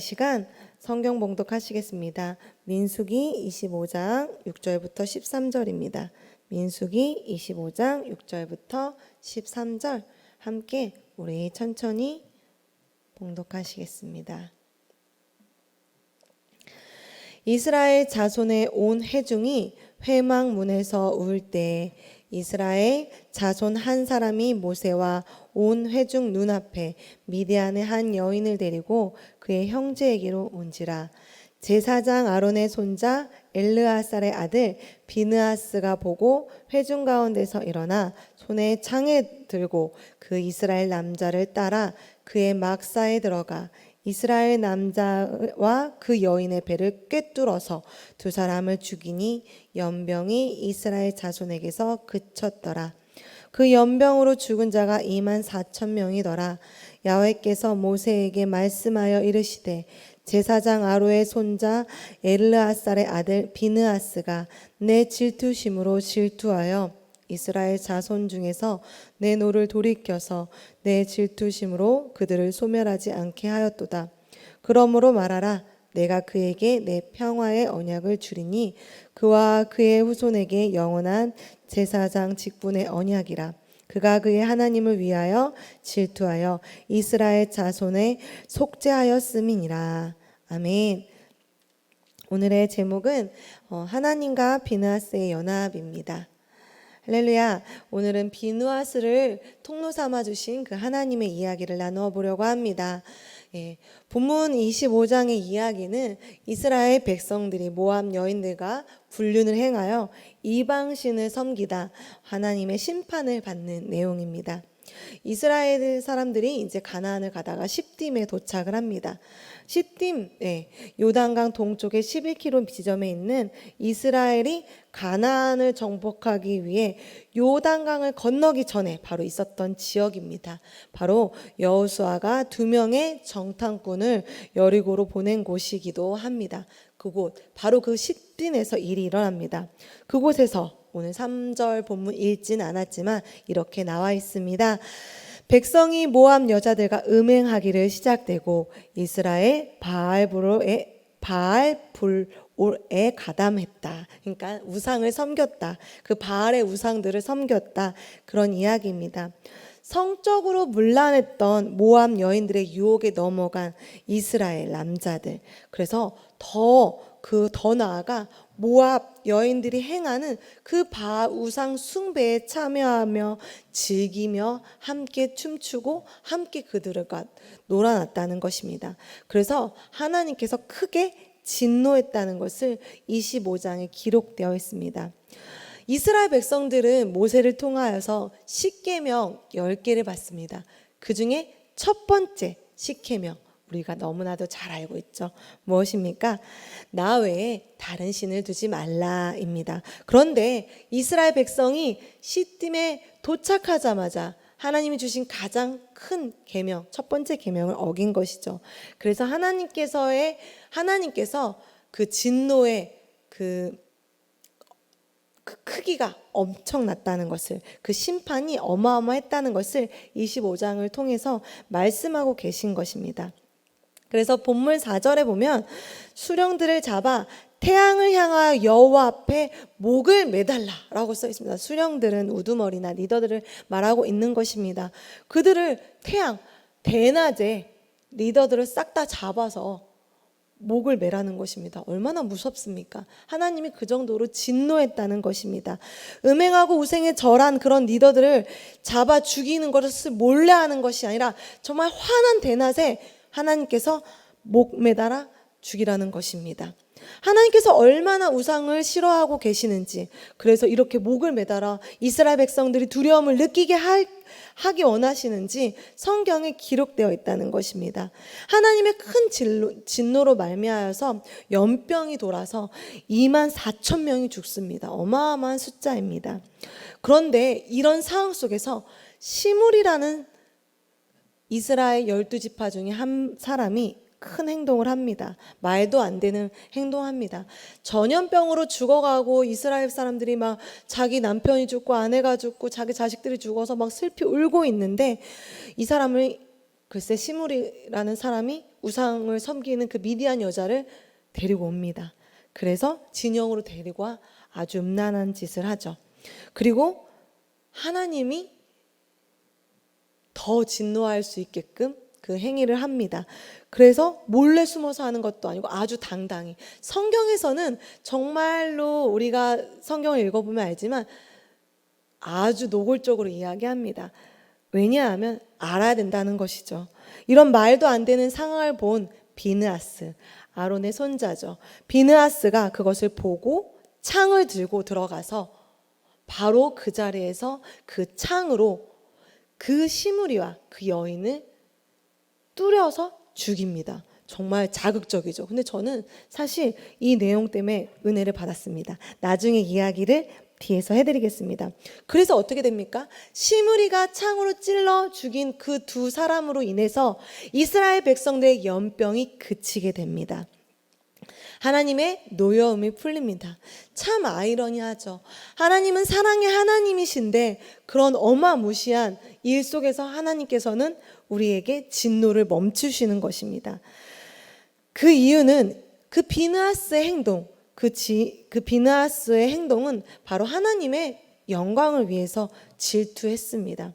시간 성경 봉독하시겠습니다. 민수기 25장 6절부터 13절입니다. 민수기 25장 6절부터 13절 함께 우리 천천히 봉독하시겠습니다. 이스라엘 자손의 온 회중이 회막문에서 울 때 이스라엘 자손 한 사람이 모세와 온 회중 눈앞에 미디안의 한 여인을 데리고 그의 형제에게로 온지라. 제사장 아론의 손자 엘르아살의 아들 비느하스가 보고 회중 가운데서 일어나 손에 창에 들고 그 이스라엘 남자를 따라 그의 막사에 들어가 이스라엘 남자와 그 여인의 배를 꿰뚫어서 두 사람을 죽이니 연병이 이스라엘 자손에게서 그쳤더라. 그 연병으로 죽은 자가 24,000명이더라. 야훼께서 모세에게 말씀하여 이르시되 제사장 아론의 손자 엘르아살의 아들 비느하스가 내 질투심으로 질투하여 이스라엘 자손 중에서 내 노를 돌이켜서 내 질투심으로 그들을 소멸하지 않게 하였도다. 그러므로 말하라. 내가 그에게 내 평화의 언약을 주리니 그와 그의 후손에게 영원한 제사장 직분의 언약이라. 그가 그의 하나님을 위하여 질투하여 이스라엘 자손에 속죄하였음이니라. 아멘. 오늘의 제목은 하나님과 비느하스의 연합입니다. 할렐루야. 오늘은 비느하스를 통로 삼아 주신 그 하나님의 이야기를 나누어 보려고 합니다. 본문 25장의 이야기는 이스라엘 백성들이 모압 여인들과 불륜을 행하여 이방신을 섬기다 하나님의 심판을 받는 내용입니다. 이스라엘 사람들이 이제 가나안을 가다가 시딤에 도착을 합니다. 시딤, 요단강 동쪽의 11km 지점에 있는 이스라엘이 가나안을 정복하기 위해 요단강을 건너기 전에 바로 있었던 지역입니다. 바로 여호수아가 2명의 정탐꾼을 여리고로 보낸 곳이기도 합니다. 그곳, 바로 그 시딤에서 일이 일어납니다. 그곳에서 오늘 3절 본문 읽진 않았지만 이렇게 나와 있습니다. 백성이 모압 여자들과 음행하기를 시작되고 이스라엘 바알불에 가담했다. 그러니까 우상을 섬겼다. 그 바알의 우상들을 섬겼다. 그런 이야기입니다. 성적으로 문란했던 모압 여인들의 유혹에 넘어간 이스라엘 남자들. 그래서 더 나아가 모압 여인들이 행하는 그 바알 우상 숭배에 참여하며 즐기며 함께 춤추고 함께 그들과 놀아났다는 것입니다. 그래서 하나님께서 크게 진노했다는 것을 25장에 기록되어 있습니다. 이스라엘 백성들은 모세를 통하여서 십계명 10개를 받습니다. 그 중에 첫 번째 십계명, 우리가 너무나도 잘 알고 있죠. 무엇입니까? 나 외에 다른 신을 두지 말라입니다. 그런데 이스라엘 백성이 시딤에 도착하자마자 하나님이 주신 가장 큰 계명, 첫 번째 계명을 어긴 것이죠. 그래서 하나님께서 그 진노의 그 크기가 엄청났다는 것을, 그 심판이 어마어마했다는 것을 25장을 통해서 말씀하고 계신 것입니다. 그래서 본문 4절에 보면 수령들을 잡아 태양을 향하여 여호와 앞에 목을 매달라라고 써 있습니다. 수령들은 우두머리나 리더들을 말하고 있는 것입니다. 그들을 대낮에 리더들을 싹 다 잡아서 목을 매라는 것입니다. 얼마나 무섭습니까? 하나님이 그 정도로 진노했다는 것입니다. 음행하고 우상에 절한 그런 리더들을 잡아 죽이는 것을 몰래 하는 것이 아니라 정말 환한 대낮에 하나님께서 목 매달아 죽이라는 것입니다. 하나님께서 얼마나 우상을 싫어하고 계시는지, 그래서 이렇게 목을 매달아 이스라엘 백성들이 두려움을 느끼게 하기 원하시는지 성경에 기록되어 있다는 것입니다. 하나님의 큰 진노로 말미암아서 연병이 돌아서 24,000명이 죽습니다. 어마어마한 숫자입니다. 그런데 이런 상황 속에서 시므리라는 이스라엘 12지파 중에 한 사람이 큰 행동을 합니다. 말도 안 되는 행동합니다. 전염병으로 죽어가고 이스라엘 사람들이 막 자기 남편이 죽고 아내가 죽고 자기 자식들이 죽어서 막 슬피 울고 있는데 이 사람을 글쎄 시므리라는 사람이 우상을 섬기는 그 미디안 여자를 데리고 옵니다. 그래서 진영으로 데리고 와 아주 음란한 짓을 하죠. 그리고 하나님이 더 진노할 수 있게끔 그 행위를 합니다. 그래서 몰래 숨어서 하는 것도 아니고 아주 당당히. 성경에서는 정말로 우리가 성경을 읽어보면 알지만 아주 노골적으로 이야기합니다. 왜냐하면 알아야 된다는 것이죠. 이런 말도 안 되는 상황을 본 비느하스, 아론의 손자죠. 비느하스가 그것을 보고 창을 들고 들어가서 바로 그 자리에서 그 창으로 그 시므리와 그 여인을 뚫어서 죽입니다. 정말 자극적이죠. 근데 저는 사실 이 내용 때문에 은혜를 받았습니다. 나중에 이야기를 뒤에서 해드리겠습니다. 그래서 어떻게 됩니까? 시므리가 창으로 찔러 죽인 그 두 사람으로 인해서 이스라엘 백성들의 연병이 그치게 됩니다. 하나님의 노여움이 풀립니다. 참 아이러니하죠. 하나님은 사랑의 하나님이신데 그런 어마무시한 일 속에서 하나님께서는 우리에게 진노를 멈추시는 것입니다. 그 이유는 그 비느하스의 행동, 그 비느하스의 행동은 바로 하나님의 영광을 위해서 질투했습니다.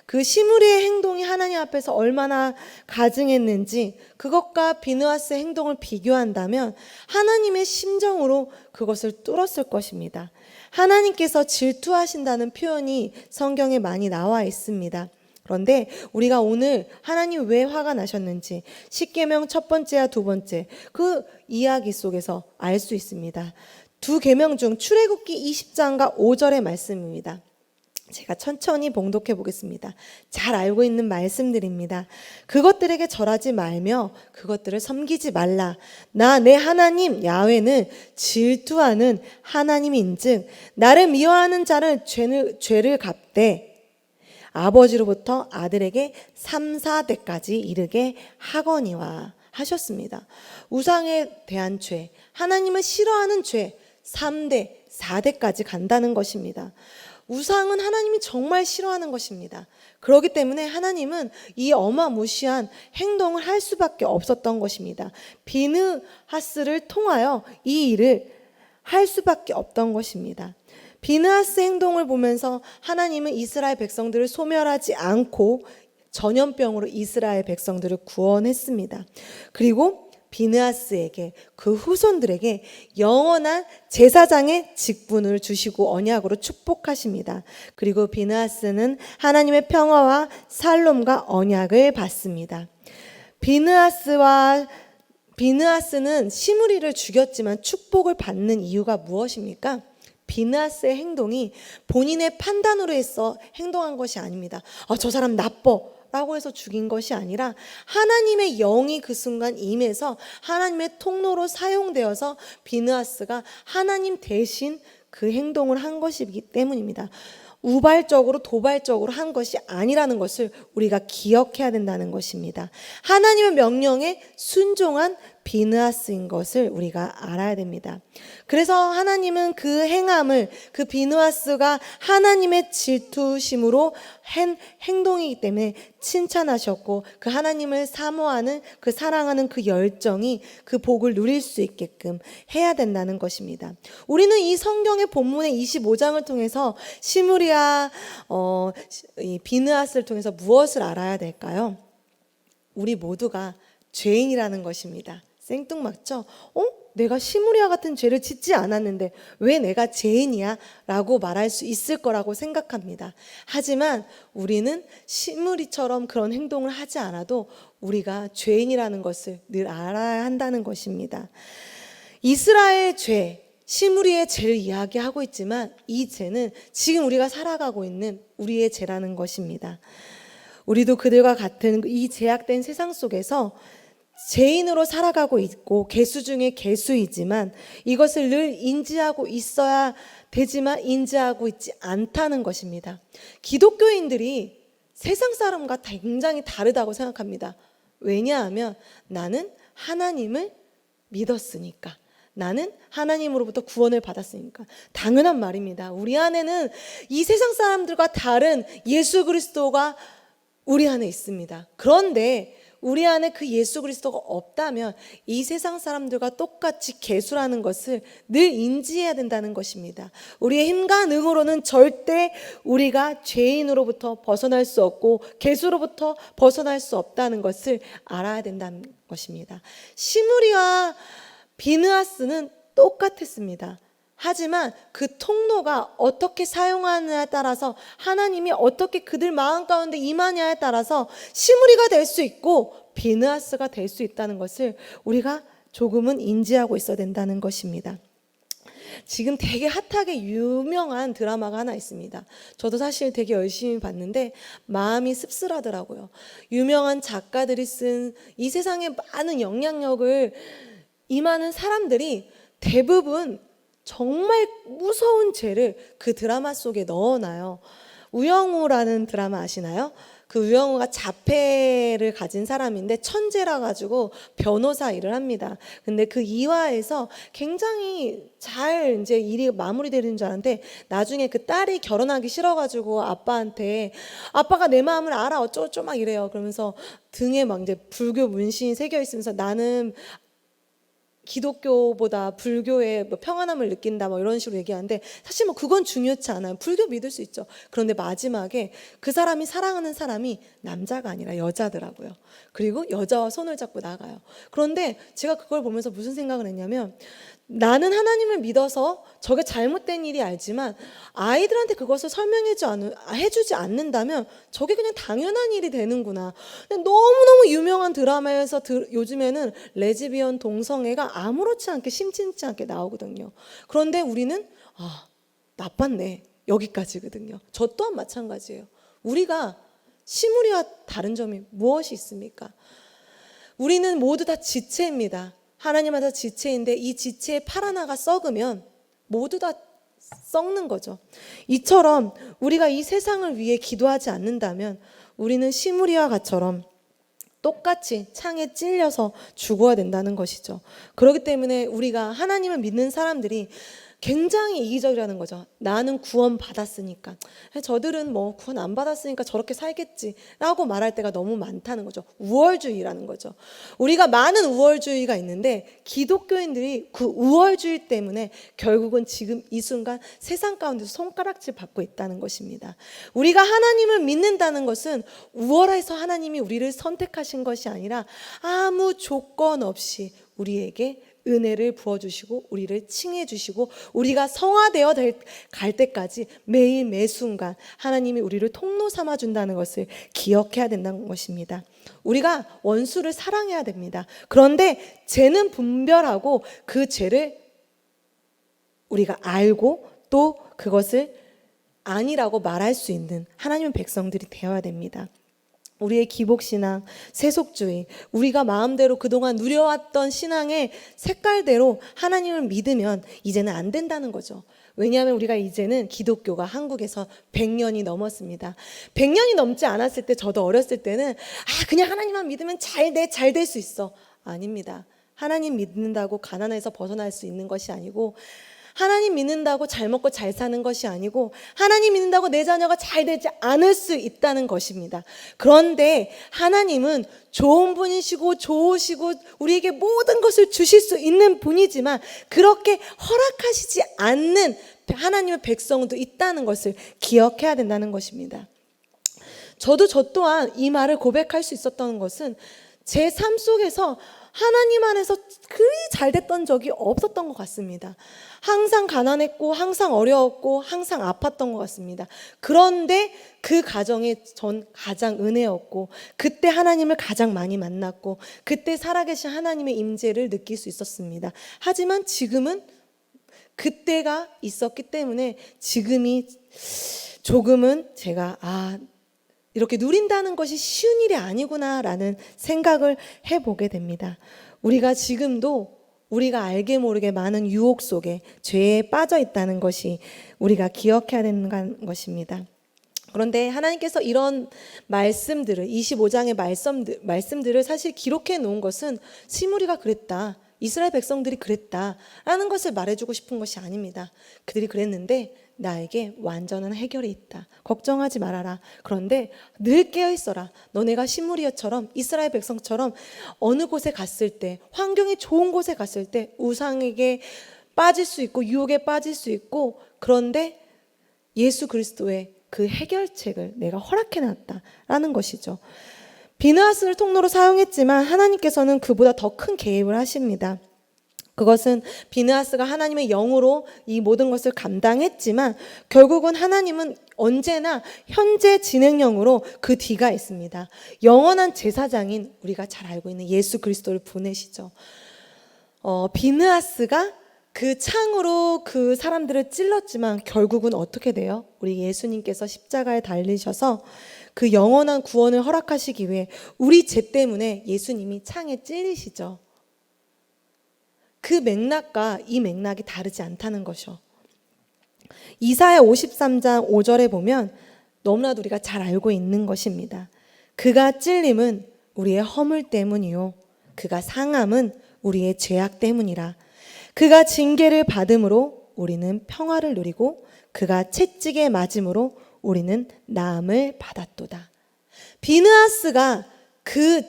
그 시므리의 행동이 하나님 앞에서 얼마나 가증했는지 그것과 비느하스의 행동을 비교한다면 하나님의 심정으로 그것을 뚫었을 것입니다. 하나님께서 질투하신다는 표현이 성경에 많이 나와 있습니다. 그런데 우리가 오늘 하나님 왜 화가 나셨는지 십계명 첫 번째와 두 번째 그 이야기 속에서 알 수 있습니다. 두 계명 중 출애굽기 20장과 5절의 말씀입니다. 제가 천천히 봉독해 보겠습니다. 잘 알고 있는 말씀들입니다. 그것들에게 절하지 말며 그것들을 섬기지 말라. 나 내 하나님 야훼는 질투하는 하나님인즉 나를 미워하는 자를 죄를 갚되 아버지로부터 아들에게 3, 4대까지 이르게 하거니와 하셨습니다. 우상에 대한 죄, 하나님을 싫어하는 죄 3대, 4대까지 간다는 것입니다. 우상은 하나님이 정말 싫어하는 것입니다. 그렇기 때문에 하나님은 이 어마무시한 행동을 할 수밖에 없었던 것입니다. 비느하스를 통하여 이 일을 할 수밖에 없던 것입니다. 비느하스 행동을 보면서 하나님은 이스라엘 백성들을 소멸하지 않고 전염병으로 이스라엘 백성들을 구원했습니다. 그리고 비느하스에게 그 후손들에게 영원한 제사장의 직분을 주시고 언약으로 축복하십니다. 그리고 비느하스는 하나님의 평화와 살롬과 언약을 받습니다. 비느하스는 시므리를 죽였지만 축복을 받는 이유가 무엇입니까? 비느하스의 행동이 본인의 판단으로 해서 행동한 것이 아닙니다. 저 사람 나빠 라고 해서 죽인 것이 아니라 하나님의 영이 그 순간 임해서 하나님의 통로로 사용되어서 비느하스가 하나님 대신 그 행동을 한 것이기 때문입니다. 우발적으로 도발적으로 한 것이 아니라는 것을 우리가 기억해야 된다는 것입니다. 하나님의 명령에 순종한 비느하스인 것을 우리가 알아야 됩니다. 그래서 하나님은 그 행함을 그 비느하스가 하나님의 질투심으로 한 행동이기 때문에 칭찬하셨고 그 하나님을 사모하는 그 사랑하는 그 열정이 그 복을 누릴 수 있게끔 해야 된다는 것입니다. 우리는 이 성경의 본문의 25장을 통해서 시므리와 이 비느하스를 통해서 무엇을 알아야 될까요? 우리 모두가 죄인이라는 것입니다. 생뚱맞죠? 내가 시므리와 같은 죄를 짓지 않았는데 왜 내가 죄인이야? 라고 말할 수 있을 거라고 생각합니다. 하지만 우리는 시므리처럼 그런 행동을 하지 않아도 우리가 죄인이라는 것을 늘 알아야 한다는 것입니다. 이스라엘 죄, 시므리의 죄를 이야기하고 있지만 이 죄는 지금 우리가 살아가고 있는 우리의 죄라는 것입니다. 우리도 그들과 같은 이 제약된 세상 속에서 죄인으로 살아가고 있고 개수 중에 개수이지만 이것을 늘 인지하고 있어야 되지만 인지하고 있지 않다는 것입니다. 기독교인들이 세상 사람과 굉장히 다르다고 생각합니다. 왜냐하면 나는 하나님을 믿었으니까. 나는 하나님으로부터 구원을 받았으니까. 당연한 말입니다. 우리 안에는 이 세상 사람들과 다른 예수 그리스도가 우리 안에 있습니다. 그런데 우리 안에 그 예수 그리스도가 없다면 이 세상 사람들과 똑같이 괴수라는 것을 늘 인지해야 된다는 것입니다. 우리의 힘과 능으로는 절대 우리가 죄인으로부터 벗어날 수 없고 괴수로부터 벗어날 수 없다는 것을 알아야 된다는 것입니다. 시므리와 비느하스는 똑같았습니다. 하지만 그 통로가 어떻게 사용하느냐에 따라서, 하나님이 어떻게 그들 마음 가운데 임하냐에 따라서 시므리가 될 수 있고 비느하스가 될 수 있다는 것을 우리가 조금은 인지하고 있어야 된다는 것입니다. 지금 되게 핫하게 유명한 드라마가 하나 있습니다. 저도 사실 되게 열심히 봤는데 마음이 씁쓸하더라고요. 유명한 작가들이 쓴 이 세상에 많은 영향력을 임하는 사람들이 대부분 정말 무서운 죄를 그 드라마 속에 넣어놔요. 우영우라는 드라마 아시나요? 그 우영우가 자폐를 가진 사람인데 천재라 가지고 변호사 일을 합니다. 근데 그 일화에서 굉장히 잘 이제 일이 마무리되는 줄 알았는데 나중에 그 딸이 결혼하기 싫어가지고 아빠한테 아빠가 내 마음을 알아 어쩌고저쩌고 막 이래요. 그러면서 등에 막 이제 불교 문신이 새겨 있으면서 나는 기독교보다 불교의 뭐 평안함을 느낀다 뭐 이런 식으로 얘기하는데 사실 뭐 그건 중요치 않아요. 불교 믿을 수 있죠. 그런데 마지막에 그 사람이 사랑하는 사람이 남자가 아니라 여자더라고요. 그리고 여자와 손을 잡고 나가요. 그런데 제가 그걸 보면서 무슨 생각을 했냐면, 나는 하나님을 믿어서 저게 잘못된 일이 알지만 아이들한테 그것을 해주지 않는다면 저게 그냥 당연한 일이 되는구나. 근데 너무너무 유명한 드라마에서 요즘에는 레즈비언 동성애가 아무렇지 않게 심심치 않게 나오거든요. 그런데 우리는 나빴네 여기까지거든요. 저 또한 마찬가지예요. 우리가 시므리와 다른 점이 무엇이 있습니까? 우리는 모두 다 지체입니다. 하나님 앞에서 지체인데 이 지체에 팔 하나가 썩으면 모두 다 썩는 거죠. 이처럼 우리가 이 세상을 위해 기도하지 않는다면 우리는 시므리와 같처럼 똑같이 창에 찔려서 죽어야 된다는 것이죠. 그렇기 때문에 우리가 하나님을 믿는 사람들이 굉장히 이기적이라는 거죠. 나는 구원 받았으니까, 저들은 뭐 구원 안 받았으니까 저렇게 살겠지라고 말할 때가 너무 많다는 거죠. 우월주의라는 거죠. 우리가 많은 우월주의가 있는데 기독교인들이 그 우월주의 때문에 결국은 지금 이 순간 세상 가운데서 손가락질 받고 있다는 것입니다. 우리가 하나님을 믿는다는 것은 우월해서 하나님이 우리를 선택하신 것이 아니라 아무 조건 없이 우리에게 은혜를 부어주시고 우리를 칭해주시고 우리가 성화되어 갈 때까지 매일 매순간 하나님이 우리를 통로 삼아준다는 것을 기억해야 된다는 것입니다. 우리가 원수를 사랑해야 됩니다. 그런데 죄는 분별하고 그 죄를 우리가 알고 또 그것을 아니라고 말할 수 있는 하나님의 백성들이 되어야 됩니다. 우리의 기복신앙, 세속주의, 우리가 마음대로 그동안 누려왔던 신앙의 색깔대로 하나님을 믿으면 이제는 안 된다는 거죠. 왜냐하면 우리가 이제는 기독교가 한국에서 100년이 넘었습니다. 100년이 넘지 않았을 때, 저도 어렸을 때는 그냥 하나님만 믿으면 잘 될 수 있어. 아닙니다. 하나님 믿는다고 가난해서 벗어날 수 있는 것이 아니고, 하나님 믿는다고 잘 먹고 잘 사는 것이 아니고, 하나님 믿는다고 내 자녀가 잘 되지 않을 수 있다는 것입니다. 그런데 하나님은 좋은 분이시고 좋으시고 우리에게 모든 것을 주실 수 있는 분이지만 그렇게 허락하시지 않는 하나님의 백성도 있다는 것을 기억해야 된다는 것입니다. 저 또한 이 말을 고백할 수 있었던 것은 제 삶 속에서 하나님 안에서 그리 잘 됐던 적이 없었던 것 같습니다. 항상 가난했고 항상 어려웠고 항상 아팠던 것 같습니다. 그런데 그 가정에 전 가장 은혜였고 그때 하나님을 가장 많이 만났고 그때 살아계신 하나님의 임재를 느낄 수 있었습니다. 하지만 지금은 그때가 있었기 때문에 지금이 조금은 제가 이렇게 누린다는 것이 쉬운 일이 아니구나라는 생각을 해보게 됩니다. 우리가 지금도 우리가 알게 모르게 많은 유혹 속에 죄에 빠져 있다는 것이 우리가 기억해야 되는 것입니다. 그런데 하나님께서 이런 말씀들을 25장의 말씀들을 사실 기록해 놓은 것은 시므리가 그랬다, 이스라엘 백성들이 그랬다라는 것을 말해주고 싶은 것이 아닙니다. 그들이 그랬는데 나에게 완전한 해결이 있다. 걱정하지 말아라. 그런데 늘 깨어있어라. 너네가 시므리아처럼 이스라엘 백성처럼 어느 곳에 갔을 때, 환경이 좋은 곳에 갔을 때 우상에게 빠질 수 있고 유혹에 빠질 수 있고, 그런데 예수 그리스도의 그 해결책을 내가 허락해놨다라는 것이죠. 비느하스를 통로로 사용했지만 하나님께서는 그보다 더 큰 개입을 하십니다. 그것은 비느하스가 하나님의 영으로 이 모든 것을 감당했지만 결국은 하나님은 언제나 현재 진행형으로 그 뒤가 있습니다. 영원한 제사장인 우리가 잘 알고 있는 예수 그리스도를 보내시죠. 비느하스가 그 창으로 그 사람들을 찔렀지만 결국은 어떻게 돼요? 우리 예수님께서 십자가에 달리셔서 그 영원한 구원을 허락하시기 위해 우리 죄 때문에 예수님이 창에 찔리시죠. 그 맥락과 이 맥락이 다르지 않다는 것이요. 이사야 53장 5절에 보면 너무나도 우리가 잘 알고 있는 것입니다. 그가 찔림은 우리의 허물 때문이요 그가 상함은 우리의 죄악 때문이라. 그가 징계를 받음으로 우리는 평화를 누리고 그가 채찍에 맞음으로 우리는 나음을 받았도다. 비느하스가 그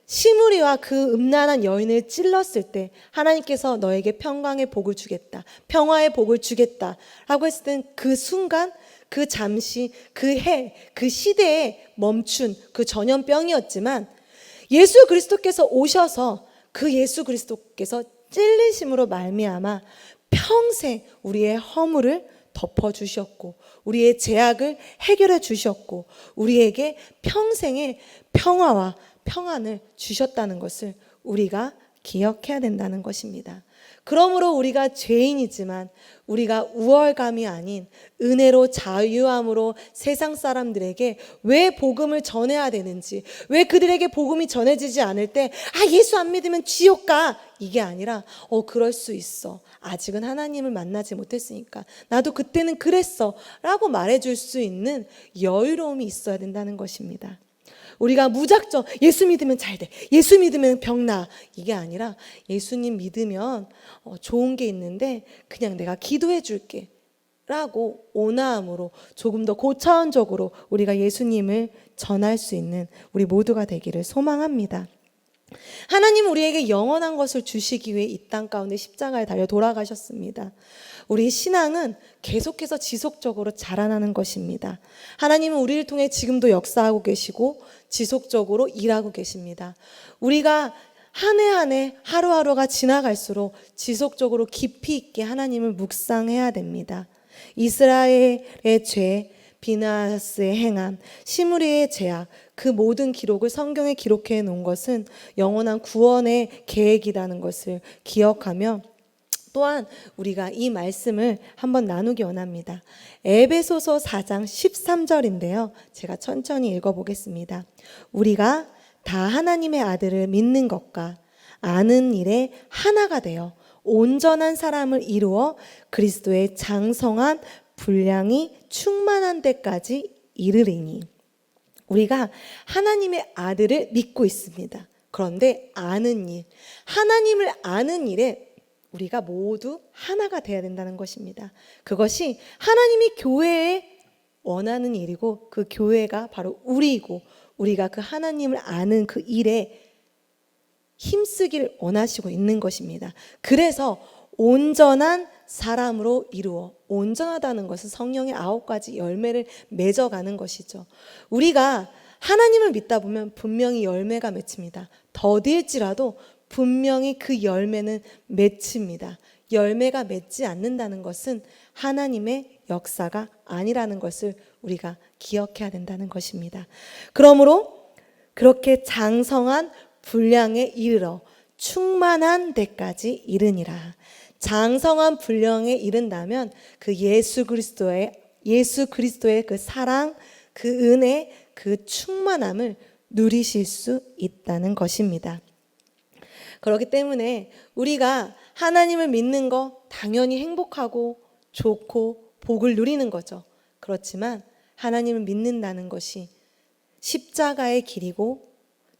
시므리와 그 음란한 여인을 찔렀을 때 하나님께서 너에게 평강의 복을 주겠다, 평화의 복을 주겠다 라고 했을 땐 그 순간, 그 잠시, 그 해, 그 시대에 멈춘 그 전염병이었지만 예수 그리스도께서 오셔서 그 예수 그리스도께서 찔리심으로 말미암아 평생 우리의 허물을 덮어주셨고 우리의 죄악을 해결해 주셨고 우리에게 평생의 평화와 평안을 주셨다는 것을 우리가 기억해야 된다는 것입니다. 그러므로 우리가 죄인이지만 우리가 우월감이 아닌 은혜로 자유함으로 세상 사람들에게 왜 복음을 전해야 되는지, 왜 그들에게 복음이 전해지지 않을 때 예수 안 믿으면 지옥 가, 이게 아니라 그럴 수 있어, 아직은 하나님을 만나지 못했으니까 나도 그때는 그랬어 라고 말해줄 수 있는 여유로움이 있어야 된다는 것입니다. 우리가 무작정 예수 믿으면 잘 돼, 예수 믿으면 병 나, 이게 아니라 예수님 믿으면 좋은 게 있는데 그냥 내가 기도해 줄게 라고 온화함으로 조금 더 고차원적으로 우리가 예수님을 전할 수 있는 우리 모두가 되기를 소망합니다. 하나님은 우리에게 영원한 것을 주시기 위해 이 땅 가운데 십자가에 달려 돌아가셨습니다. 우리 신앙은 계속해서 지속적으로 자라나는 것입니다. 하나님은 우리를 통해 지금도 역사하고 계시고 지속적으로 일하고 계십니다. 우리가 한 해 한 해 하루하루가 지나갈수록 지속적으로 깊이 있게 하나님을 묵상해야 됩니다. 이스라엘의 죄, 비느하스의 행함, 시므리의 죄악, 그 모든 기록을 성경에 기록해 놓은 것은 영원한 구원의 계획이라는 것을 기억하며 또한 우리가 이 말씀을 한번 나누기 원합니다. 에베소서 4장 13절인데요. 제가 천천히 읽어보겠습니다. 우리가 다 하나님의 아들을 믿는 것과 아는 일에 하나가 되어 온전한 사람을 이루어 그리스도의 장성한 분량이 충만한 데까지 이르리니. 우리가 하나님의 아들을 믿고 있습니다. 그런데 아는 일, 하나님을 아는 일에 우리가 모두 하나가 되어야 된다는 것입니다. 그것이 하나님이 교회에 원하는 일이고 그 교회가 바로 우리이고 우리가 그 하나님을 아는 그 일에 힘쓰기를 원하시고 있는 것입니다. 그래서 온전한 사람으로 이루어, 온전하다는 것은 성령의 9가지 열매를 맺어가는 것이죠. 우리가 하나님을 믿다 보면 분명히 열매가 맺힙니다. 더딜지라도 분명히 그 열매는 맺힙니다. 열매가 맺지 않는다는 것은 하나님의 역사가 아니라는 것을 우리가 기억해야 된다는 것입니다. 그러므로 그렇게 장성한 분량에 이르러 충만한 데까지 이르니라. 장성한 분량에 이른다면 그 예수 그리스도의 그 사랑, 그 은혜, 그 충만함을 누리실 수 있다는 것입니다. 그렇기 때문에 우리가 하나님을 믿는 거 당연히 행복하고 좋고 복을 누리는 거죠. 그렇지만 하나님을 믿는다는 것이 십자가의 길이고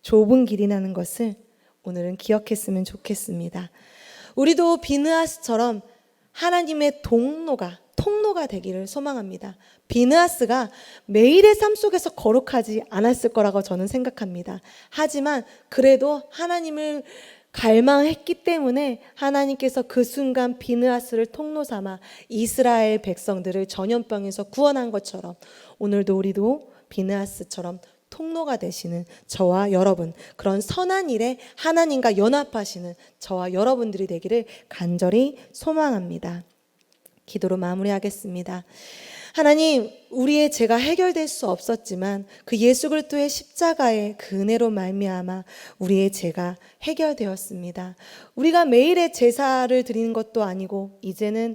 좁은 길이라는 것을 오늘은 기억했으면 좋겠습니다. 우리도 비느하스처럼 하나님의 통로가 되기를 소망합니다. 비느하스가 매일의 삶 속에서 거룩하지 않았을 거라고 저는 생각합니다. 하지만 그래도 하나님을 갈망했기 때문에 하나님께서 그 순간 비느하스를 통로 삼아 이스라엘 백성들을 전염병에서 구원한 것처럼 오늘도 우리도 비느하스처럼 통로가 되시는 저와 여러분, 그런 선한 일에 하나님과 연합하시는 저와 여러분들이 되기를 간절히 소망합니다. 기도로 마무리하겠습니다. 하나님, 우리의 죄가 해결될 수 없었지만 그 예수 그리스도의 십자가의 그 은혜로 말미암아 우리의 죄가 해결되었습니다. 우리가 매일의 제사를 드리는 것도 아니고 이제는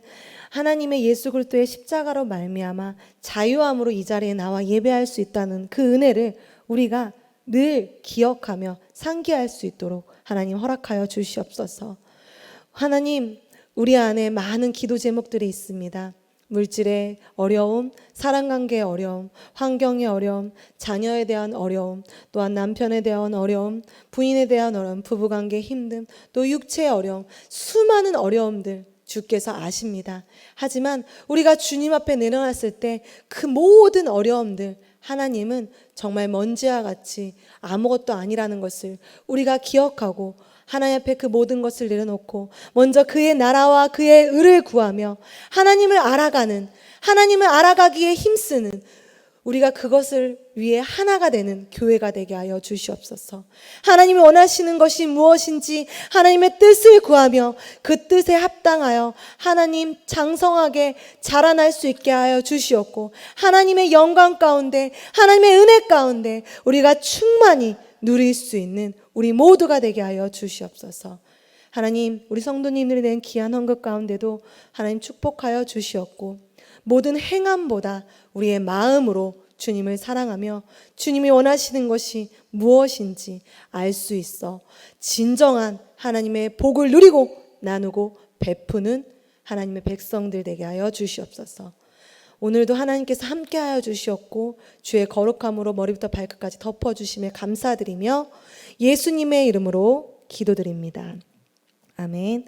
하나님의 예수 그리스도의 십자가로 말미암아 자유함으로 이 자리에 나와 예배할 수 있다는 그 은혜를 우리가 늘 기억하며 상기할 수 있도록 하나님 허락하여 주시옵소서. 하나님, 우리 안에 많은 기도 제목들이 있습니다. 물질의 어려움, 사랑관계의 어려움, 환경의 어려움, 자녀에 대한 어려움, 또한 남편에 대한 어려움, 부인에 대한 어려움, 부부관계의 힘듦, 또 육체의 어려움, 수많은 어려움들 주께서 아십니다. 하지만 우리가 주님 앞에 내려놨을 때 그 모든 어려움들 하나님은 정말 먼지와 같이 아무것도 아니라는 것을 우리가 기억하고 하나님 앞에 그 모든 것을 내려놓고 먼저 그의 나라와 그의 의를 구하며 하나님을 알아가기에 힘쓰는 우리가 그것을 위해 하나가 되는 교회가 되게 하여 주시옵소서. 하나님이 원하시는 것이 무엇인지 하나님의 뜻을 구하며 그 뜻에 합당하여 하나님 장성하게 자라날 수 있게 하여 주시옵고 하나님의 영광 가운데 하나님의 은혜 가운데 우리가 충만히 누릴 수 있는 우리 모두가 되게 하여 주시옵소서. 하나님, 우리 성도님들이 낸 귀한 헌금 가운데도 하나님 축복하여 주시옵고 모든 행함보다 우리의 마음으로 주님을 사랑하며 주님이 원하시는 것이 무엇인지 알 수 있어 진정한 하나님의 복을 누리고 나누고 베푸는 하나님의 백성들 되게 하여 주시옵소서. 오늘도 하나님께서 함께하여 주시옵고 주의 거룩함으로 머리부터 발끝까지 덮어주심에 감사드리며 예수님의 이름으로 기도드립니다. 아멘.